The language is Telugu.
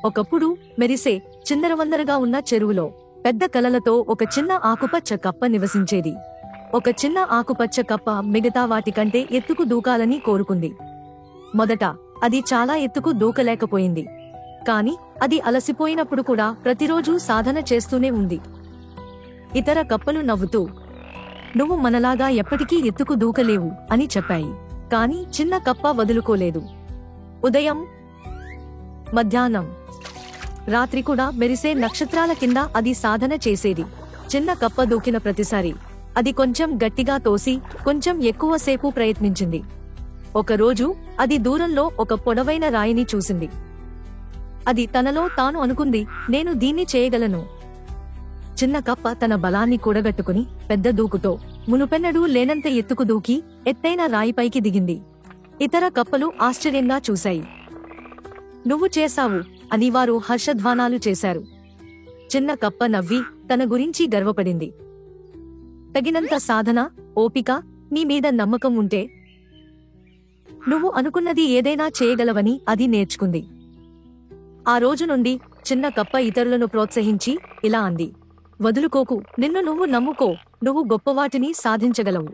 ఒకప్పుడు మెరిసే చిందరవందరగా ఉన్న చెరువులో పెద్ద కలలతో ఒక చిన్న ఆకుపచ్చ కప్ప నివసించేది. ఒక చిన్న ఆకుపచ్చ కప్ప మిగతా వాటికంటే ఎత్తుకు దూకాలని కోరుకుంది. మొదట అది చాలా ఎత్తుకు దూకలేకపోయింది. కాని అది అలసిపోయినప్పుడు కూడా ప్రతిరోజూ సాధన చేస్తూనే ఉంది. ఇతర కప్పలు నవ్వుతూ, "నువ్వు మనలాగా ఎప్పటికీ ఎత్తుకు దూకలేవు" అని చెప్పాయి. కాని చిన్న కప్ప వదులుకోలేదు. ఉదయం, మధ్యాహ్నం, రాత్రి కూడా మెరిసే నక్షత్రాల కింద అది సాధన చేసేది. చిన్న కప్ప దూకిన ప్రతిసారి అది కొంచెం గట్టిగా తోసి కొంచెం ఎక్కువసేపు ప్రయత్నించింది. ఒకరోజు అది దూరంలో ఒక పొడవైన రాయిని చూసింది. అది తనలో తాను అనుకుంది, "నేను దీన్ని చేయగలను." చిన్న కప్ప తన బలాన్ని కూడగట్టుకుని పెద్ద దూకుతో మునుపెన్నడూ లేనంత ఎత్తుకు దూకి ఎత్తైన రాయిపైకి దిగింది. ఇతర కప్పలు ఆశ్చర్యంగా చూశాయి. "నువ్వు చేశావు" అని వారు హర్షధ్వానాలు చేశారు. చిన్న కప్ప నవ్వి తన గురించి గర్వపడింది. తగినంత సాధన, ఓపిక, నీ మీద నమ్మకం ఉంటే నువ్వు అనుకున్నది ఏదైనా చేయగలవని అది నేర్చుకుంది. ఆ రోజు నుండి చిన్న కప్ప ఇతరులను ప్రోత్సహించి ఇలా అంది, "వదులుకోకు, నిన్ను నువ్వు నమ్ముకో, నువ్వు గొప్పవాటిని సాధించగలవు."